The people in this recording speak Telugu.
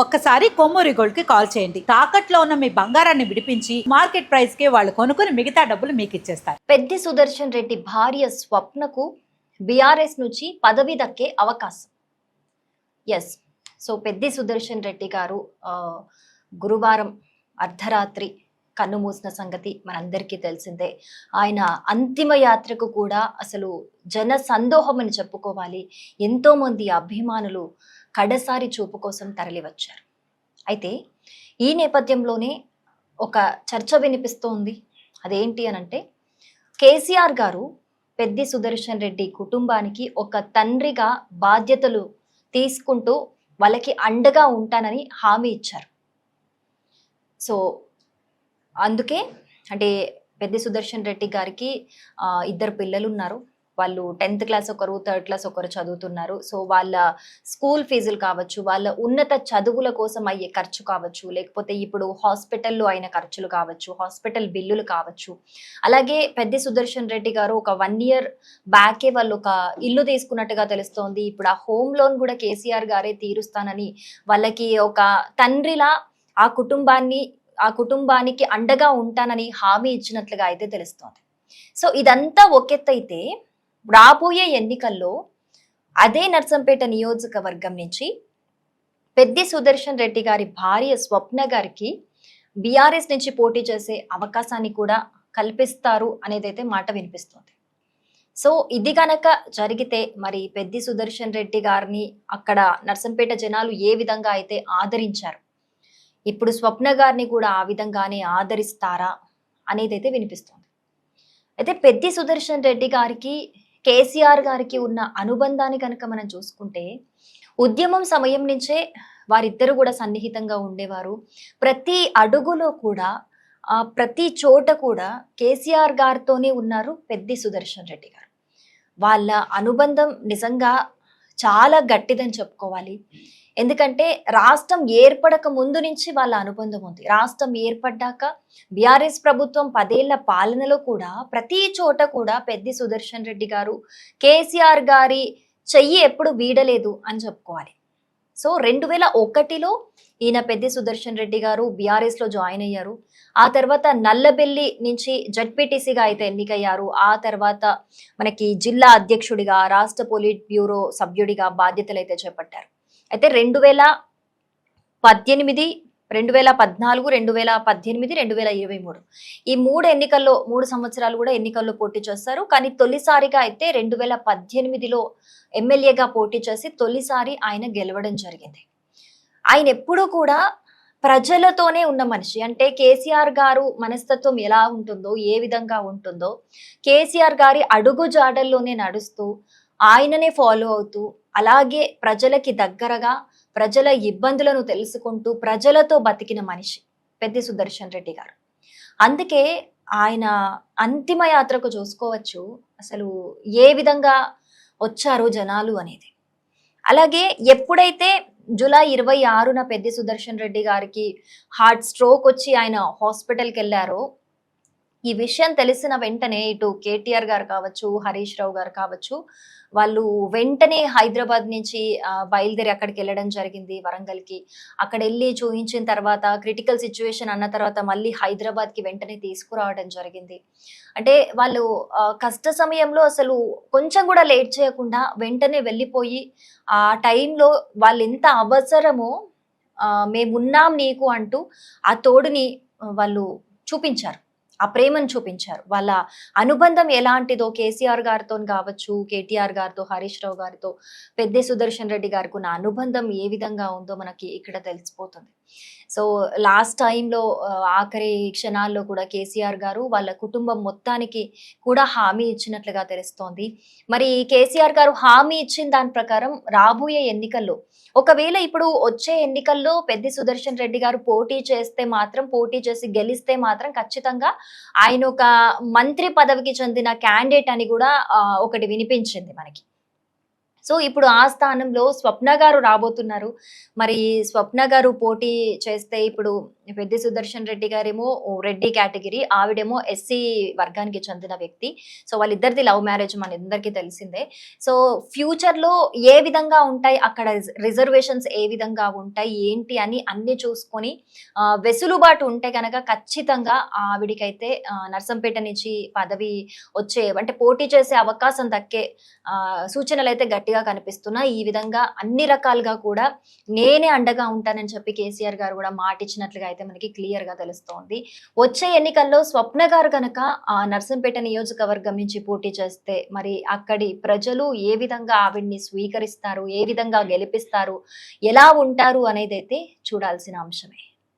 ఒక్కసారి కొమ్మూరి గోల్డ్ కి కాల్ చేయండి. తాకట్లో ఉన్న మీ బంగారాన్ని విడిపించి మార్కెట్ ప్రైస్ కి వాళ్ళు కొనుక్కుని మిగతా డబ్బులు మీకు ఇచ్చేస్తారు. పెద్ది సుదర్శన్ రెడ్డి భార్య స్వప్నకు బీఆర్ఎస్ నుంచి పదవి దక్కే అవకాశం. ఎస్, సో పెద్ది సుదర్శన్ రెడ్డి గారు గురువారం అర్ధరాత్రి కన్నుమూసిన సంగతి మనందరికీ తెలిసిందే. ఆయన అంతిమ యాత్రకు కూడా అసలు జన సందోహం అని చెప్పుకోవాలి. ఎంతో మంది అభిమానులు కడసారి చూపు కోసం తరలివచ్చారు. అయితే ఈ నేపథ్యంలోనే ఒక చర్చ వినిపిస్తోంది. అదేంటి అనంటే, కేసీఆర్ గారు పెద్ది సుదర్శన్ రెడ్డి కుటుంబానికి ఒక తండ్రిగా బాధ్యతలు తీసుకుంటూ వాళ్ళకి అండగా ఉంటానని హామీ ఇచ్చారు. సో అందుకే అంటే పెద్ది సుదర్శన్ రెడ్డి గారికి 2 పిల్లలు ఉన్నారు. వాళ్ళు 10th క్లాస్ ఒకరు, 3rd క్లాస్ ఒకరు చదువుతున్నారు. సో వాళ్ళ స్కూల్ ఫీజులు కావచ్చు, వాళ్ళ ఉన్నత చదువుల కోసం అయ్యే ఖర్చు కావచ్చు, లేకపోతే ఇప్పుడు హాస్పిటల్లో అయిన ఖర్చులు కావచ్చు, హాస్పిటల్ బిల్లులు కావచ్చు. అలాగే పెద్ది సుదర్శన్ రెడ్డి గారు ఒక 1 year బ్యాకే వాళ్ళు ఒక ఇల్లు తీసుకున్నట్టుగా తెలుస్తోంది. ఇప్పుడు ఆ హోమ్ లోన్ కూడా కేసీఆర్ గారే తీరుస్తానని వాళ్ళకి ఒక తండ్రిలా ఆ కుటుంబానికి అండగా ఉంటానని హామీ ఇచ్చినట్లుగా అయితే తెలుస్తోంది. సో ఇదంతా ఒకెత్తైతే రాబోయే ఎన్నికల్లో అదే నర్సంపేట నియోజకవర్గం నుంచి పెద్ది సుదర్శన్ రెడ్డి గారి భార్య స్వప్న గారికి బీఆర్ఎస్ నుంచి పోటీ చేసే అవకాశాన్ని కూడా కల్పిస్తారు అనేదైతే మాట వినిపిస్తుంది. సో ఇది గనక జరిగితే మరి పెద్ది సుదర్శన్ రెడ్డి గారిని అక్కడ నర్సంపేట జనాలు ఏ విధంగా అయితే ఆదరించారు, ఇప్పుడు స్వప్న గారిని కూడా ఆ విధంగానే ఆదరిస్తారా అనేదైతే వినిపిస్తుంది. అయితే పెద్ది సుదర్శన్ రెడ్డి గారికి కేసీఆర్ గారికి ఉన్న అనుబంధాన్ని కనుక మనం చూసుకుంటే, ఉద్యమం సమయం నుంచే వారిద్దరు కూడా సన్నిహితంగా ఉండేవారు. ప్రతి అడుగులో కూడా ప్రతి చోట కూడా కేసీఆర్ గారితోనే ఉన్నారు పెద్ది సుదర్శన్ రెడ్డి గారు. వాళ్ళ అనుబంధం నిజంగా చాలా గట్టిదని చెప్పుకోవాలి. ఎందుకంటే రాష్ట్రం ఏర్పడక ముందు నుంచి వాళ్ళ అనుబంధం ఉంది. రాష్ట్రం ఏర్పడ్డాక బీఆర్ఎస్ ప్రభుత్వం 10 ఏళ్ల పాలనలో కూడా ప్రతి చోట కూడా పెద్ది సుదర్శన్ రెడ్డి గారు కేసీఆర్ గారి చెయ్యి ఎప్పుడు వీడలేదు అని చెప్పుకోవాలి. సో 2001లో ఈయన పెద్ది సుదర్శన్ రెడ్డి గారు బీఆర్ఎస్ లో జాయిన్ అయ్యారు. ఆ తర్వాత నల్లబెల్లి నుంచి జడ్పీటీసీగా అయితే ఎన్నికయ్యారు. ఆ తర్వాత మనకి జిల్లా అధ్యక్షుడిగా, రాష్ట్ర పోలిట్ బ్యూరో సభ్యుడిగా బాధ్యతలు అయితే చేపట్టారు. అయితే 2018, 2014, 2018, 2023 ఈ 3 సంవత్సరాలు కూడా ఎన్నికల్లో పోటీ చేస్తారు. కానీ తొలిసారిగా అయితే 2018లో ఎమ్మెల్యేగా పోటీ చేసి తొలిసారి ఆయన గెలవడం జరిగింది. ఆయన ఎప్పుడూ కూడా ప్రజలతోనే ఉన్న మనిషి. అంటే కేసీఆర్ గారు మనస్తత్వం ఎలా ఉంటుందో, ఏ విధంగా ఉంటుందో, కేసీఆర్ గారి అడుగు జాడల్లోనే నడుస్తూ ఆయననే ఫాలో అవుతూ, అలాగే ప్రజలకి దగ్గరగా ప్రజల ఇబ్బందులను తెలుసుకుంటూ ప్రజలతో బతికిన మనిషి పెద్ది సుదర్శన్ రెడ్డి గారు. అందుకే ఆయన అంతిమ యాత్రకు చూసుకోవచ్చు అసలు ఏ విధంగా వచ్చారో జనాలు అనేది. అలాగే ఎప్పుడైతే జూలై 26న పెద్ది సుదర్శన్ రెడ్డి గారికి హార్ట్ స్ట్రోక్ వచ్చి ఆయన హాస్పిటల్కి వెళ్ళారో, ఈ విషయం తెలిసిన వెంటనే ఇటు కేటీఆర్ గారు కావచ్చు, హరీష్ రావు గారు కావచ్చు, వాళ్ళు వెంటనే హైదరాబాద్ నుంచి బయలుదేరి అక్కడికి వెళ్ళడం జరిగింది, వరంగల్కి. అక్కడ వెళ్ళి చూపించిన తర్వాత క్రిటికల్ సిచ్యువేషన్ అన్న తర్వాత మళ్ళీ హైదరాబాద్కి వెంటనే తీసుకురావడం జరిగింది. అంటే వాళ్ళు కష్ట సమయంలో అసలు కొంచెం కూడా లేట్ చేయకుండా వెంటనే వెళ్ళిపోయి ఆ టైంలో వాళ్ళు ఎంత అవసరమో మేమున్నాం నీకు అంటూ ఆ తోడుని వాళ్ళు చూపించారు, ఆ ప్రేమను చూపించారు. వాళ్ళ అనుబంధం ఎలాంటిదో కేసీఆర్ గారితో కావచ్చు, కేటీఆర్ గారితో, హరీష్ రావు గారితో, పెద్ది సుదర్శన్ రెడ్డి గారికి ఉన్న అనుబంధం ఏ విధంగా ఉందో మనకి ఇక్కడ తెలిసిపోతుంది. సో లాస్ట్ టైంలో ఆఖరి క్షణాల్లో కూడా కేసీఆర్ గారు వాళ్ళ కుటుంబం మొత్తానికి కూడా హామీ ఇచ్చినట్లుగా తెలుస్తోంది. మరి కేసీఆర్ గారు హామీ ఇచ్చిన దాని ప్రకారం రాబోయే ఎన్నికల్లో, ఒకవేళ ఇప్పుడు వచ్చే ఎన్నికల్లో పెద్ది సుదర్శన్ రెడ్డి గారు పోటీ చేసి గెలిస్తే మాత్రం ఖచ్చితంగా ఆయన ఒక మంత్రి పదవికి చెందిన క్యాండిడేట్ అని కూడా ఒకటి వినిపించింది మనకి. సో ఇప్పుడు ఆ స్థానంలో స్వప్న గారు రాబోతున్నారు. మరి స్వప్న గారు పోటీ చేస్తే ఇప్పుడు పెద్ది సుదర్శన్ రెడ్డి గారేమో రెడ్డి కేటగిరీ, ఆవిడేమో ఎస్సీ వర్గానికి చెందిన వ్యక్తి. సో వాళ్ళిద్దరిది లవ్ మ్యారేజ్ మన అందరికీ తెలిసిందే. సో ఫ్యూచర్ లో ఏ విధంగా ఉంటాయి, అక్కడ రిజర్వేషన్స్ ఏ విధంగా ఉంటాయి ఏంటి అని అన్ని చూసుకొని వెసులుబాటు ఉంటే కనుక ఖచ్చితంగా ఆవిడికైతే నర్సంపేట నుంచి పదవి వచ్చే అంటే పోటీ చేసే అవకాశం దక్కే సూచనలు అయితే గట్టిగా కనిపిస్తున్నాయి. ఈ విధంగా అన్ని రకాలుగా కూడా నేనే అండగా ఉంటానని చెప్పి కేసీఆర్ గారు కూడా మాటిచ్చినట్లుగా అయితే మనకి క్లియర్ గా తెలుస్తోంది. వచ్చే ఎన్నికల్లో స్వప్న గారు కనుక నర్సంపేట నియోజకవర్గం నుంచి పోటీ చేస్తే మరి అక్కడి ప్రజలు ఏ విధంగా ఆవిడ్ని స్వీకరిస్తారు, ఏ విధంగా గెలిపిస్తారు, ఎలా ఉంటారు అనేది అయితే చూడాల్సిన అంశమే.